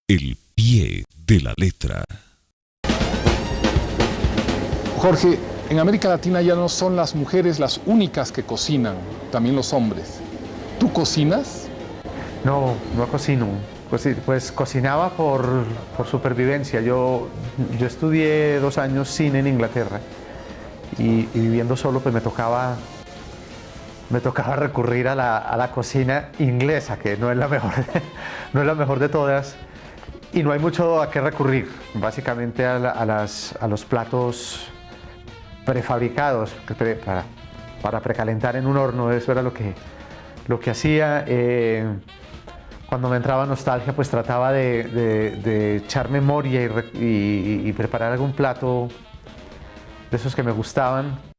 El pie de la letra. Jorge, en América Latina ya no son las mujeres las únicas que cocinan, también los hombres. ¿Tú cocinas? No, no cocino. Pues cocinaba por supervivencia. Yo estudié 2 años cine en Inglaterra y viviendo solo pues me tocaba recurrir a la cocina inglesa, que no es la mejor, no es la mejor de todas. Y no hay mucho a qué recurrir, básicamente a los platos prefabricados para precalentar en un horno. Eso era lo que hacía. Cuando me entraba nostalgia, pues trataba de echar memoria y preparar algún plato de esos que me gustaban.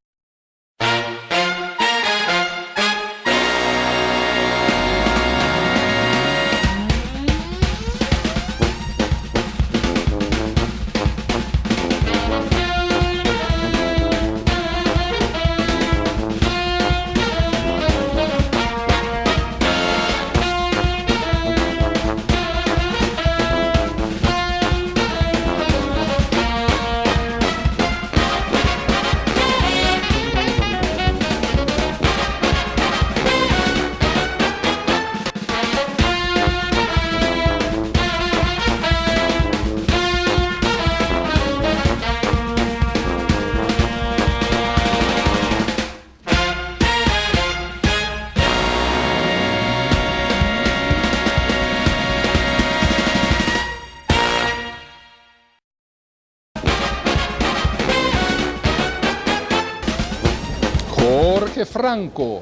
Jorge Franco,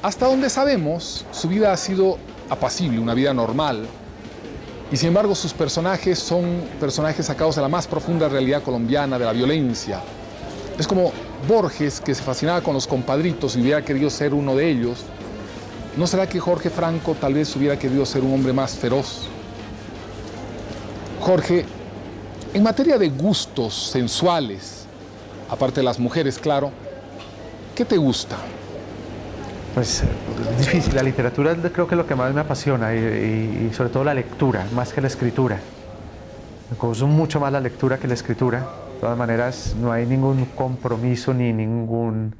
hasta donde sabemos, su vida ha sido apacible, una vida normal, y sin embargo sus personajes son personajes sacados de la más profunda realidad colombiana, de la violencia. Es como Borges, que se fascinaba con los compadritos y hubiera querido ser uno de ellos. ¿No será que Jorge Franco tal vez hubiera querido ser un hombre más feroz? Jorge, en materia de gustos sensuales, aparte de las mujeres, claro, ¿qué te gusta? Pues es difícil. La literatura creo que es lo que más me apasiona y sobre todo la lectura, más que la escritura. Me consumo mucho más la lectura que la escritura. De todas maneras, no hay ningún compromiso ni ningún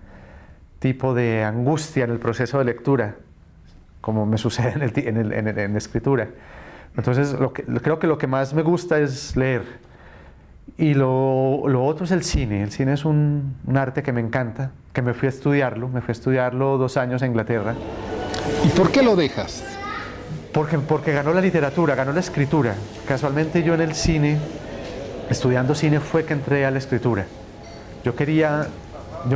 tipo de angustia en el proceso de lectura, como me sucede en la escritura. Entonces, creo que lo que más me gusta es leer. Y lo otro es el cine. El cine es un arte que me encanta, que me fui a estudiarlo 2 años en Inglaterra. ¿Y por qué lo dejas? Porque ganó la literatura, ganó la escritura. Casualmente yo en el cine, estudiando cine, fue que entré a la escritura. Yo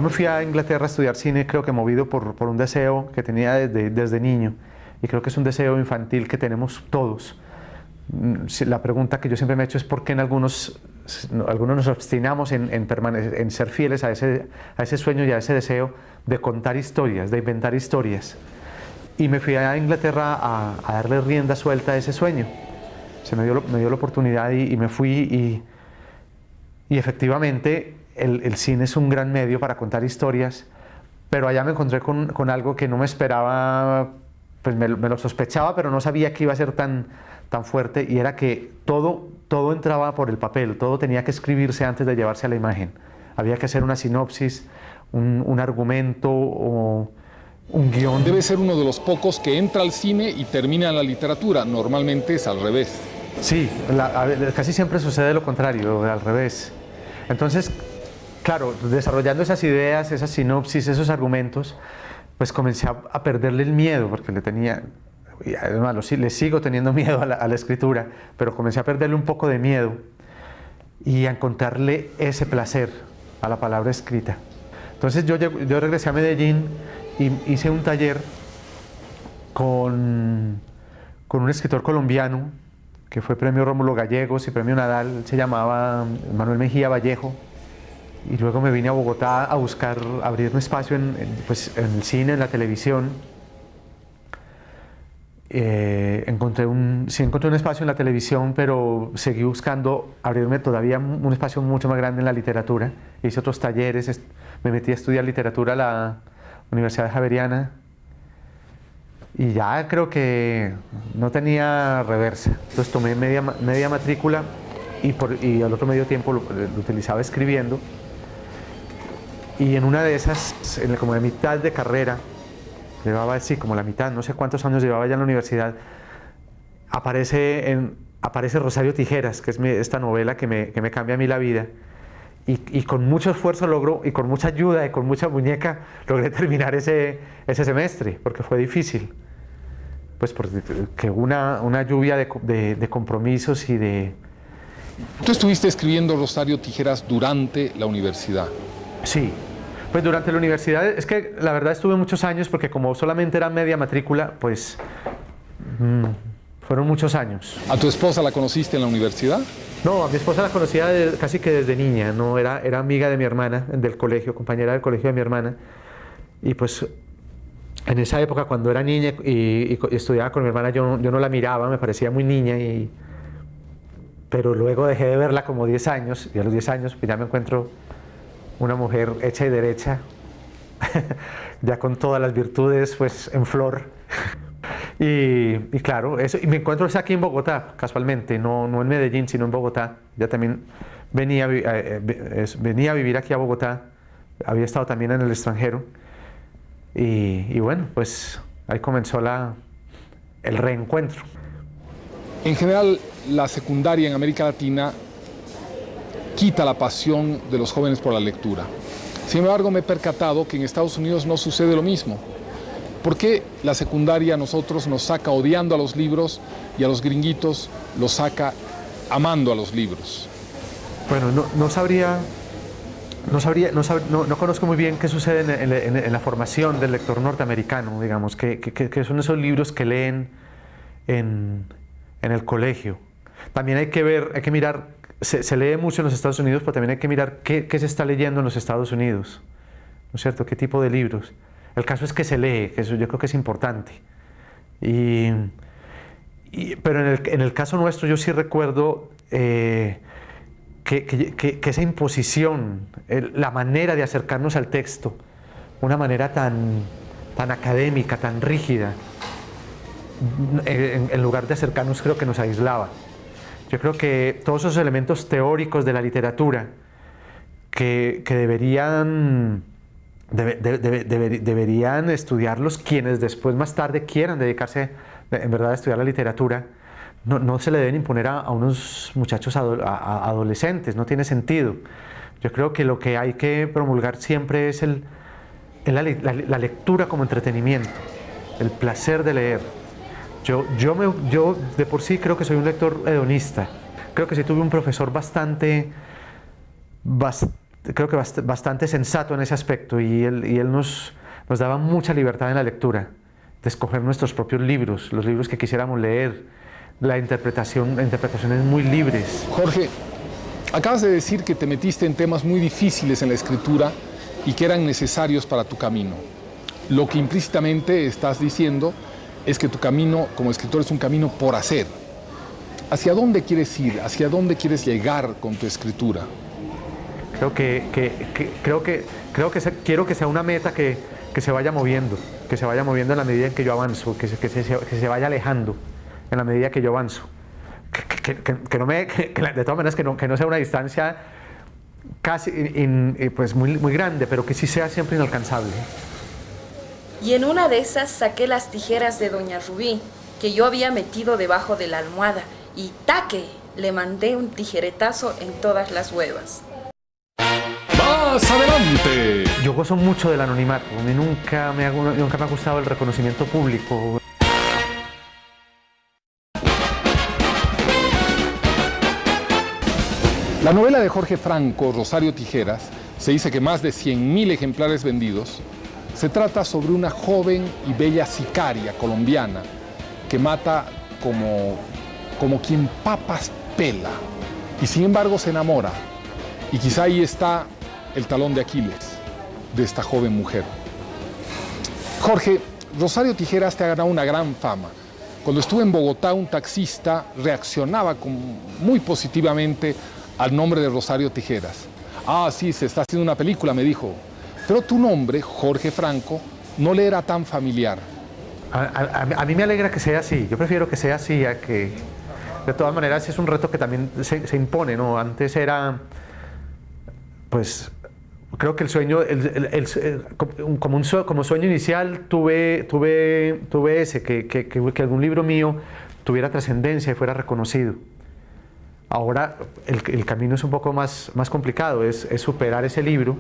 me fui a Inglaterra a estudiar cine, creo que movido por un deseo que tenía desde niño. Y creo que es un deseo infantil que tenemos todos. La pregunta que yo siempre me he hecho es por qué en algunos nos obstinamos en ser fieles a ese sueño y a ese deseo de contar historias, de inventar historias. Y me fui a Inglaterra a darle rienda suelta a ese sueño. Se me dio la oportunidad y me fui y efectivamente el cine es un gran medio para contar historias, pero allá me encontré con algo que no me esperaba, pues me lo sospechaba, pero no sabía que iba a ser tan fuerte, y era que todo entraba por el papel, todo tenía que escribirse antes de llevarse a la imagen. Había que hacer una sinopsis, un argumento o un guión. Debe ser uno de los pocos que entra al cine y termina en la literatura. Normalmente es al revés. Sí, casi siempre sucede lo contrario, al revés. Entonces, claro, desarrollando esas ideas, esas sinopsis, esos argumentos, pues comencé a perderle el miedo, porque y además le sigo teniendo miedo a la escritura, pero comencé a perderle un poco de miedo y a encontrarle ese placer a la palabra escrita. Entonces yo regresé a Medellín y hice un taller con un escritor colombiano que fue premio Rómulo Gallegos y premio Nadal. Se llamaba Manuel Mejía Vallejo, y luego me vine a Bogotá a buscar abrir un espacio en el cine, en la televisión. Encontré un espacio en la televisión, pero seguí buscando abrirme todavía un espacio mucho más grande en la literatura. Hice otros talleres, me metí a estudiar literatura a la Universidad Javeriana y ya creo que no tenía reversa. Entonces tomé media matrícula y al otro medio tiempo lo utilizaba escribiendo. Y en una de esas, como de mitad de carrera, llevaba así como la mitad, no sé cuántos años llevaba ya en la universidad, aparece Rosario Tijeras, que es esta novela que me cambia a mí la vida. Y con mucho esfuerzo y con mucha ayuda y con mucha muñeca, logré terminar ese semestre, porque fue difícil. Pues porque una lluvia de compromisos y de... ¿Tú estuviste escribiendo Rosario Tijeras durante la universidad? Sí, pues durante la universidad, es que la verdad estuve muchos años, porque como solamente era media matrícula, pues fueron muchos años. ¿A tu esposa la conociste en la universidad? No, a mi esposa la conocía casi que desde niña, no era amiga de mi hermana, del colegio, compañera del colegio de mi hermana. Y pues en esa época, cuando era niña y estudiaba con mi hermana, yo no la miraba, me parecía muy niña, pero luego dejé de verla como 10 años, y a los 10 años pues ya me encuentro una mujer hecha y derecha, ya con todas las virtudes pues en flor. Y claro, eso, y me encuentro aquí en Bogotá, casualmente, no en Medellín, sino en Bogotá. Ya también venía a vivir aquí a Bogotá, había estado también en el extranjero. Y bueno, pues ahí comenzó el reencuentro. En general, la secundaria en América Latina quita la pasión de los jóvenes por la lectura. Sin embargo, me he percatado que en Estados Unidos no sucede lo mismo. ¿Por qué la secundaria a nosotros nos saca odiando a los libros y a los gringuitos los saca amando a los libros? Bueno, no conozco muy bien qué sucede en la formación del lector norteamericano, digamos, que son esos libros que leen en el colegio. También hay que mirar, se lee mucho en los Estados Unidos, pero también hay que mirar qué se está leyendo en los Estados Unidos, ¿no es cierto? ¿Qué tipo de libros? El caso es que se lee, que eso yo creo que es importante. Pero en el caso nuestro yo sí recuerdo que esa imposición, la manera de acercarnos al texto, una manera tan académica, tan rígida, en lugar de acercarnos, creo que nos aislaba. Yo creo que todos esos elementos teóricos de la literatura que deberían estudiarlos quienes después, más tarde, quieran dedicarse en verdad a estudiar la literatura, no se le deben imponer a unos muchachos adolescentes, no tiene sentido. Yo creo que lo que hay que promulgar siempre es la lectura como entretenimiento, el placer de leer. Yo de por sí creo que soy un lector hedonista. Creo que sí tuve un profesor bastante sensato en ese aspecto, y él nos daba mucha libertad en la lectura, de escoger nuestros propios libros, los libros que quisiéramos leer, interpretaciones muy libres. Jorge, acabas de decir que te metiste en temas muy difíciles en la escritura y que eran necesarios para tu camino. Lo que implícitamente estás diciendo es que tu camino como escritor es un camino por hacer. ¿Hacia dónde quieres ir? ¿Hacia dónde quieres llegar con tu escritura? Quiero que sea una meta que se vaya moviendo, en la medida en que yo avanzo, que se vaya alejando en la medida que yo avanzo. De todas maneras, que no sea una distancia casi pues muy grande, pero que sí sea siempre inalcanzable. Y en una de esas saqué las tijeras de doña Rubí, que yo había metido debajo de la almohada, y ¡taque! Le mandé un tijeretazo en todas las huevas. ¡Más adelante! Yo gozo mucho del anonimato. A mí nunca me ha gustado el reconocimiento público. La novela de Jorge Franco, Rosario Tijeras, se dice que más de 100.000 ejemplares vendidos. Se trata sobre una joven y bella sicaria colombiana que mata como quien papas pela, y sin embargo se enamora. Y quizá ahí está el talón de Aquiles de esta joven mujer. Jorge, Rosario Tijeras te ha ganado una gran fama. Cuando estuve en Bogotá, un taxista reaccionaba muy positivamente al nombre de Rosario Tijeras. Ah, sí, se está haciendo una película, me dijo. Pero tu nombre, Jorge Franco, no le era tan familiar. A mí me alegra que sea así, yo prefiero que sea así a que... De todas maneras es un reto que también se impone, ¿no? Antes era, pues, creo que el sueño, como sueño inicial tuve ese, que algún libro mío tuviera trascendencia y fuera reconocido. Ahora el camino es un poco más complicado, es superar ese libro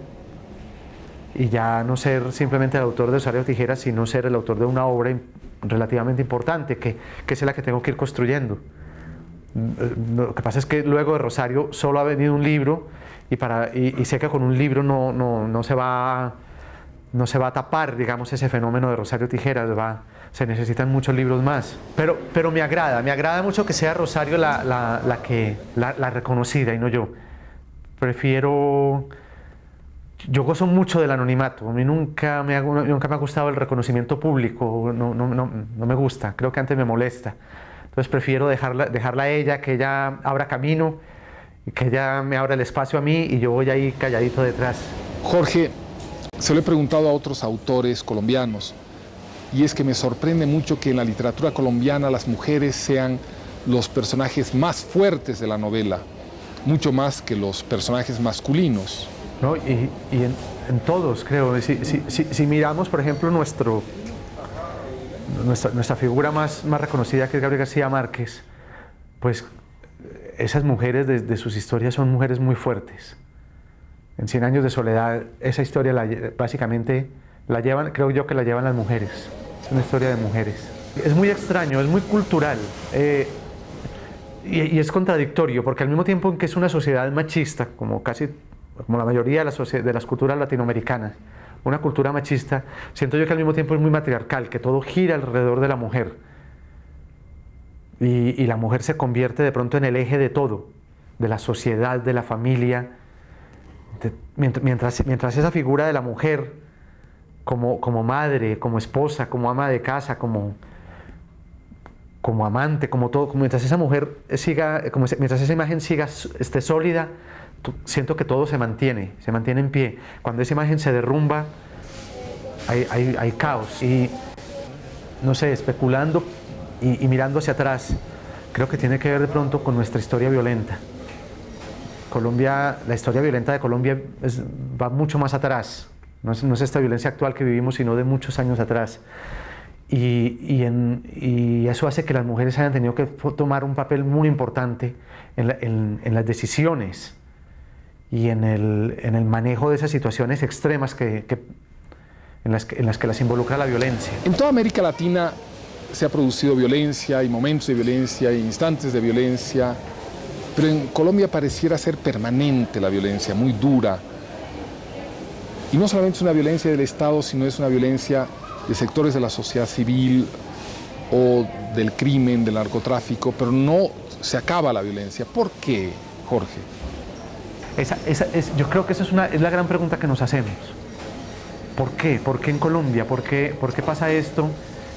y ya no ser simplemente el autor de Rosario Tijeras, sino ser el autor de una obra relativamente importante, que es la que tengo que ir construyendo. Lo que pasa es que luego de Rosario solo ha venido un libro y sé que con un libro no se va a tapar, digamos, ese fenómeno de Rosario Tijeras, se necesitan muchos libros más. Pero me agrada mucho que sea Rosario la reconocida y no yo. Yo gozo mucho del anonimato, a mí nunca me ha gustado el reconocimiento público, no me gusta, creo que antes me molesta. Entonces prefiero dejarla a ella, que ella abra camino, que ella me abra el espacio a mí y yo voy ahí calladito detrás. Jorge, se lo he preguntado a otros autores colombianos y es que me sorprende mucho que en la literatura colombiana las mujeres sean los personajes más fuertes de la novela, mucho más que los personajes masculinos. ¿No? Y en todos, creo. Si miramos, por ejemplo, nuestra figura más reconocida, que es Gabriel García Márquez, pues esas mujeres de sus historias son mujeres muy fuertes. En 100 años de soledad, esa historia básicamente creo yo que la llevan las mujeres. Es una historia de mujeres. Es muy extraño, es muy cultural. Y es contradictorio, porque al mismo tiempo en que es una sociedad machista, como la mayoría de las culturas latinoamericanas, una cultura machista, siento yo que al mismo tiempo es muy matriarcal, que todo gira alrededor de la mujer. Y la mujer se convierte de pronto en el eje de todo, de la sociedad, de la familia. Mientras esa figura de la mujer, como madre, como esposa, como ama de casa, como amante, como todo, mientras esa mujer mientras esa imagen esté sólida, siento que todo se mantiene en pie. Cuando esa imagen se derrumba, hay caos. Y no sé, especulando y mirando hacia atrás, creo que tiene que ver de pronto con nuestra historia violenta. La historia violenta de Colombia va mucho más atrás. No es esta violencia actual que vivimos, sino de muchos años atrás. Y eso hace que las mujeres hayan tenido que tomar un papel muy importante en las decisiones y en el manejo de esas situaciones extremas en las que las involucra la violencia. En toda América Latina se ha producido violencia, y momentos de violencia, y instantes de violencia, pero en Colombia pareciera ser permanente la violencia, muy dura. Y no solamente es una violencia del Estado, sino es una violencia de sectores de la sociedad civil o del crimen, del narcotráfico, pero no se acaba la violencia. ¿Por qué, Jorge? Yo creo que esa es la gran pregunta que nos hacemos. ¿Por qué? ¿Por qué en Colombia? ¿Por qué pasa esto?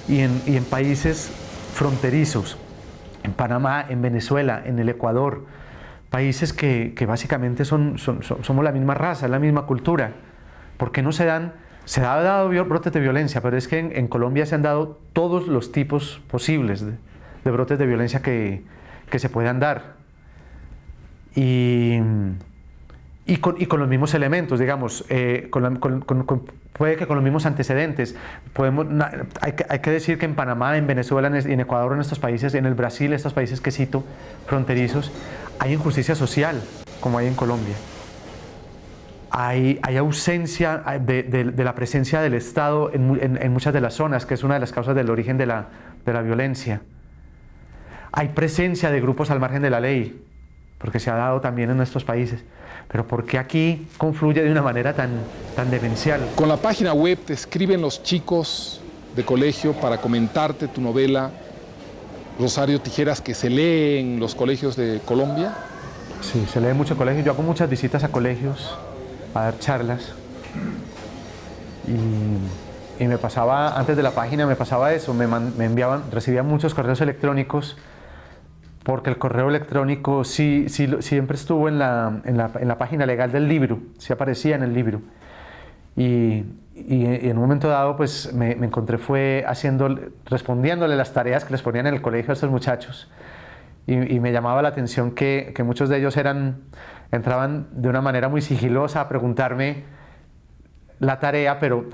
Y en países fronterizos, en Panamá, en Venezuela, en el Ecuador, países que básicamente somos la misma raza, la misma cultura. ¿Por qué no se ha dado brotes de violencia? Pero es que en Colombia se han dado todos los tipos posibles de brotes de violencia que se puedan dar. Y con los mismos elementos, digamos, puede que con los mismos antecedentes. Hay que decir que en Panamá, en Venezuela, en Ecuador, en estos países, en el Brasil, estos países que cito, fronterizos, hay injusticia social, como hay en Colombia. Hay ausencia de la presencia del Estado en muchas de las zonas, que es una de las causas del origen de la violencia. Hay presencia de grupos al margen de la ley, porque se ha dado también en nuestros países. Pero ¿por qué aquí confluye de una manera tan demencial? Con la página web te escriben los chicos de colegio para comentarte tu novela Rosario Tijeras, que se lee en los colegios de Colombia. Sí, se lee mucho en colegios. Yo hago muchas visitas a colegios a dar charlas. Y me pasaba, antes de la página me pasaba eso, recibía muchos correos electrónicos, porque el correo electrónico siempre estuvo en la página legal del libro, sí aparecía en el libro. Y y en un momento dado pues me encontré fue respondiéndole las tareas que les ponían en el colegio a estos muchachos, y me llamaba la atención que muchos de ellos entraban de una manera muy sigilosa a preguntarme la tarea, pero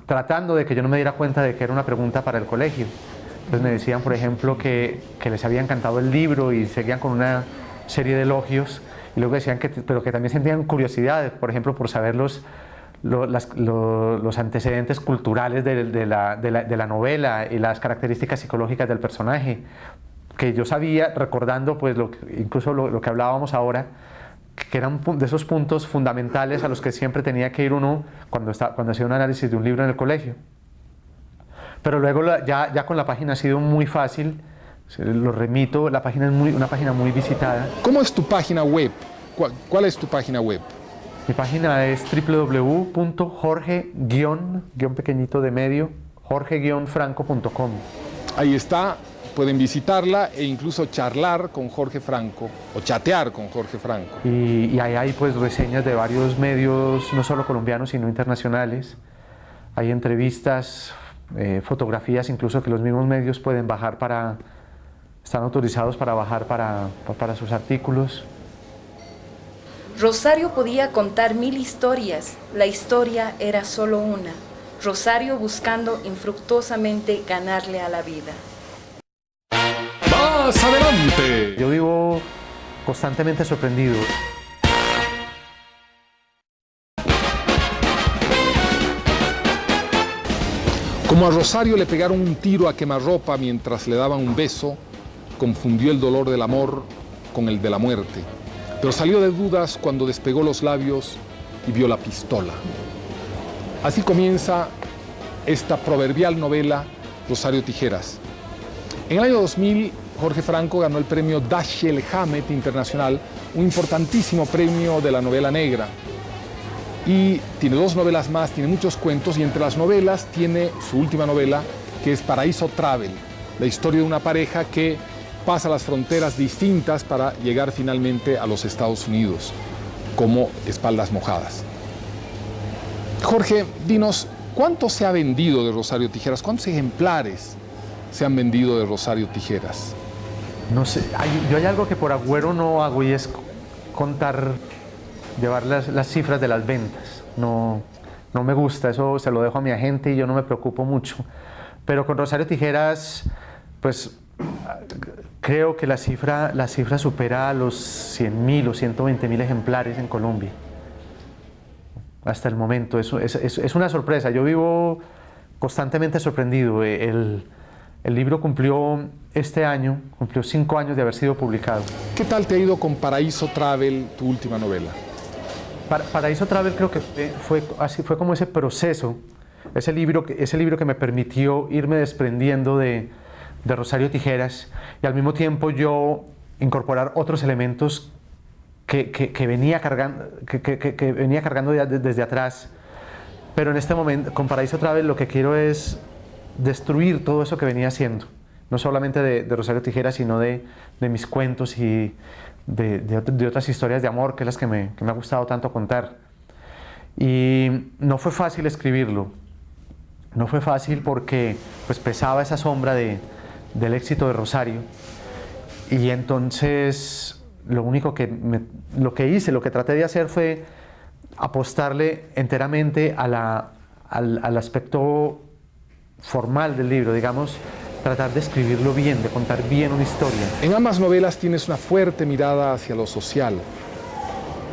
tratando de que yo no me diera cuenta de que era una pregunta para el colegio. Entonces me decían, por ejemplo, que les había encantado el libro y seguían con una serie de elogios, y luego decían pero que también sentían curiosidad, por ejemplo, por saber los antecedentes culturales de la novela y las características psicológicas del personaje, que yo sabía, recordando pues incluso lo que hablábamos ahora, que eran de esos puntos fundamentales a los que siempre tenía que ir uno cuando hacía un análisis de un libro en el colegio. Pero luego ya con la página ha sido muy fácil, lo remito, la página es una página muy visitada. ¿Cómo es tu página web? ¿Cuál es tu página web? Mi página es www.jorge- pequeñito de medio, jorge-franco.com. Ahí está, pueden visitarla e incluso charlar con Jorge Franco o chatear con Jorge Franco. Y ahí hay pues reseñas de varios medios, no solo colombianos sino internacionales. Hay entrevistas, fotografías incluso que los mismos medios pueden bajar están autorizados para bajar para sus artículos. Rosario podía contar 1000 historias, la historia era solo una. Rosario buscando infructuosamente ganarle a la vida. ¡Más adelante! Yo vivo constantemente sorprendido. Como a Rosario le pegaron un tiro a quemarropa mientras le daban un beso, confundió el dolor del amor con el de la muerte. Pero salió de dudas cuando despegó los labios y vio la pistola. Así comienza esta proverbial novela Rosario Tijeras. En el año 2000, Jorge Franco ganó el premio Dashiell Hammett Internacional, un importantísimo premio de la novela negra. Y tiene 2 novelas más, tiene muchos cuentos, y entre las novelas tiene su última novela, que es Paraíso Travel, la historia de una pareja que pasa las fronteras distintas para llegar finalmente a los Estados Unidos, como Espaldas Mojadas. Jorge, dinos, ¿cuánto se ha vendido de Rosario Tijeras? ¿Cuántos ejemplares se han vendido de Rosario Tijeras? No sé, hay algo que por agüero no hago, y es llevar las cifras de las ventas. No me gusta, eso se lo dejo a mi agente y yo no me preocupo mucho. Pero con Rosario Tijeras, pues creo que la cifra supera a los 100.000 o 120.000 ejemplares en Colombia. Hasta el momento, eso es una sorpresa. Yo vivo constantemente sorprendido. El libro este año cumplió 5 años de haber sido publicado. ¿Qué tal te ha ido con Paraíso Travel, tu última novela? Paraíso Travel creo que fue como ese proceso, ese libro que me permitió irme desprendiendo de Rosario Tijeras, y al mismo tiempo yo incorporar otros elementos que venía cargando desde atrás. Pero en este momento, con Paraíso Travel, lo que quiero es destruir todo eso que venía haciendo, no solamente de Rosario Tijeras, sino de mis cuentos y de otras historias de amor, que es las que me ha gustado tanto contar. Y no fue fácil escribirlo, no fue fácil porque pues pesaba esa sombra del éxito de Rosario, y entonces lo que traté de hacer fue apostarle enteramente al aspecto formal del libro, digamos, tratar de escribirlo bien, de contar bien una historia. En ambas novelas tienes una fuerte mirada hacia lo social.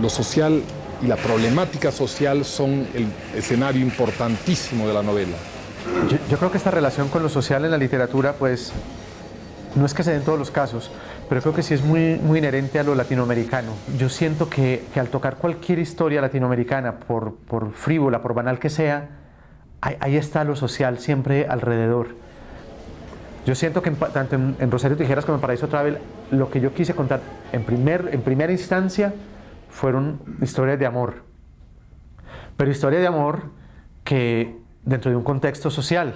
Lo social y la problemática social son el escenario importantísimo de la novela. Yo creo que esta relación con lo social en la literatura, pues, no es que se dé en todos los casos, pero creo que sí es muy inherente a lo latinoamericano. Yo siento que al tocar cualquier historia latinoamericana, por frívola, por banal que sea, ahí está lo social siempre alrededor. Yo siento que tanto en Rosario Tijeras como en Paraíso Travel, lo que yo quise contar en primera instancia fueron historias de amor. Pero historias de amor que dentro de un contexto social.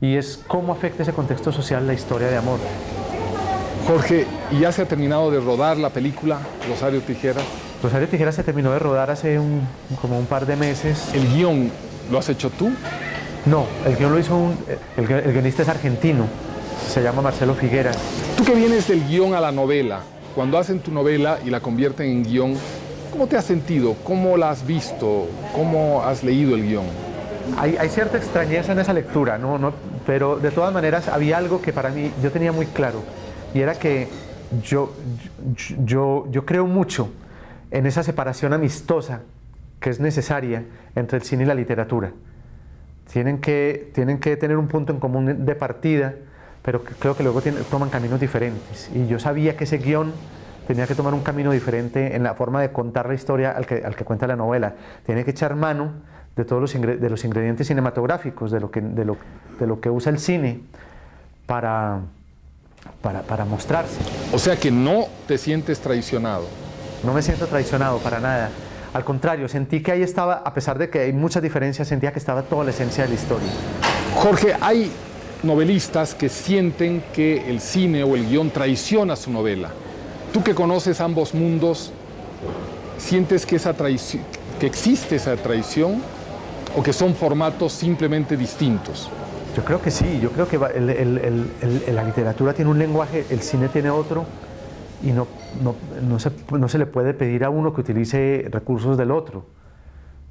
Y es cómo afecta ese contexto social la historia de amor. Jorge, ¿y ya se ha terminado de rodar la película Rosario Tijeras? Rosario Tijeras se terminó de rodar hace como un par de meses. El guión, ¿Lo has hecho tú? No, el guión lo hizo el guionista es argentino, se llama Marcelo Figueras. Tú que vienes del guión a la novela, cuando hacen tu novela y la convierten en guión, ¿cómo te has sentido? ¿Cómo la has visto? ¿Cómo has leído el guión? Hay cierta extrañeza en esa lectura, pero de todas maneras había algo que para mí yo tenía muy claro, y era que yo creo mucho en esa separación amistosa que es necesaria entre el cine y la literatura. Tienen que tener un punto en común de partida, pero creo que luego toman caminos diferentes. Y yo sabía que ese guión tenía que tomar un camino diferente en la forma de contar la historia al que cuenta la novela. Tiene que echar mano de todos los ingredientes cinematográficos, de lo que usa el cine para mostrarse. O sea que no te sientes traicionado. No me siento traicionado para nada. Al contrario, sentí que ahí estaba, a pesar de que hay muchas diferencias, sentía que estaba toda la esencia de la historia. Jorge, hay novelistas que sienten que el cine o el guión traiciona su novela. Tú que conoces ambos mundos, ¿sientes que existe esa traición o que son formatos simplemente distintos? Yo creo que sí, yo creo que la literatura tiene un lenguaje, el cine tiene otro, y no se le puede pedir a uno que utilice recursos del otro.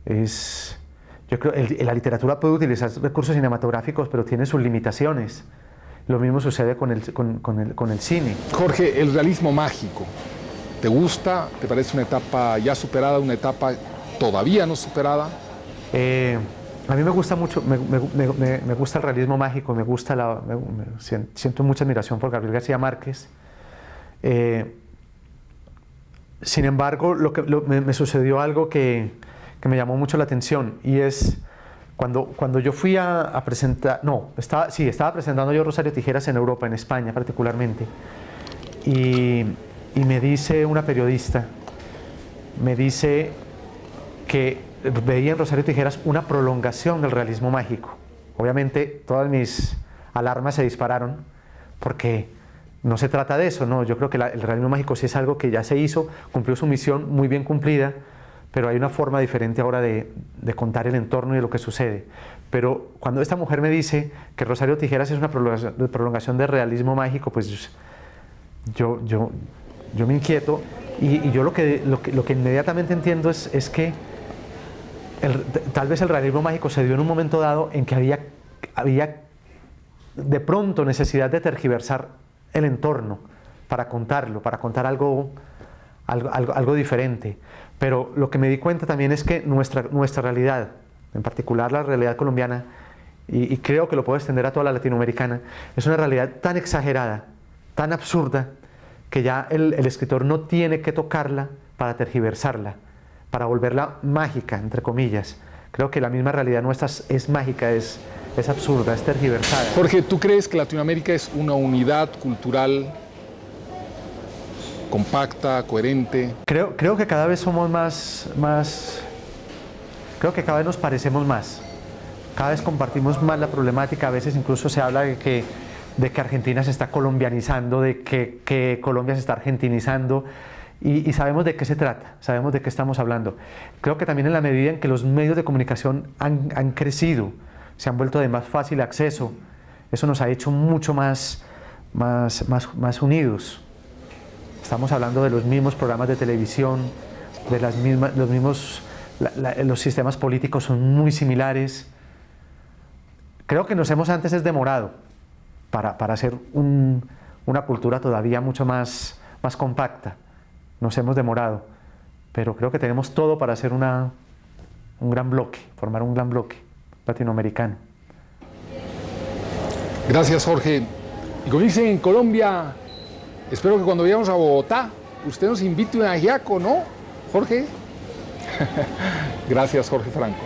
Yo creo que la literatura puede utilizar recursos cinematográficos, pero tiene sus limitaciones. Lo mismo sucede con el cine. Jorge, el realismo mágico, ¿te gusta? ¿Te parece una etapa ya superada, una etapa todavía no superada? A mí me gusta mucho, me gusta el realismo mágico, siento mucha admiración por Gabriel García Márquez. Sin embargo, me sucedió algo que me llamó mucho la atención, y es cuando yo fui a presentar, estaba presentando yo Rosario Tijeras en Europa, en España particularmente, y me dice una periodista, me dice que veía en Rosario Tijeras una prolongación del realismo mágico. Obviamente todas mis alarmas se dispararon, porque no se trata de eso, ¿no? Yo creo que el realismo mágico sí es algo que ya se hizo, cumplió su misión muy bien cumplida, pero hay una forma diferente ahora de contar el entorno y de lo que sucede. Pero cuando esta mujer me dice que Rosario Tijeras es una prolongación del realismo mágico, pues yo me inquieto, y yo lo que inmediatamente entiendo es que tal vez el realismo mágico se dio en un momento dado en que había de pronto necesidad de tergiversar el entorno para contarlo, para contar algo diferente. Pero lo que me di cuenta también es que nuestra realidad, en particular la realidad colombiana, y creo que lo puedo extender a toda la latinoamericana, es una realidad tan exagerada, tan absurda, que ya el escritor no tiene que tocarla para tergiversarla, para volverla mágica, entre comillas. Creo que la misma realidad nuestra es mágica, es absurda, es tergiversada. Jorge, ¿tú crees que Latinoamérica es una unidad cultural compacta, coherente? Creo que cada vez somos más... Creo que cada vez nos parecemos más. Cada vez compartimos más la problemática. A veces incluso se habla de que Argentina se está colombianizando, de que Colombia se está argentinizando. Y sabemos de qué se trata, sabemos de qué estamos hablando. Creo que también en la medida en que los medios de comunicación han crecido, se han vuelto de más fácil acceso, eso nos ha hecho mucho más unidos. Estamos hablando de los mismos programas de televisión, los sistemas políticos son muy similares. Creo que nos hemos antes demorado para hacer una cultura todavía mucho más compacta. Nos hemos demorado, pero creo que tenemos todo para hacer un gran bloque, formar un gran bloque latinoamericano. Gracias, Jorge. Y como dicen en Colombia, espero que cuando vayamos a Bogotá, usted nos invite un ajiaco, ¿no, Jorge? Gracias, Jorge Franco.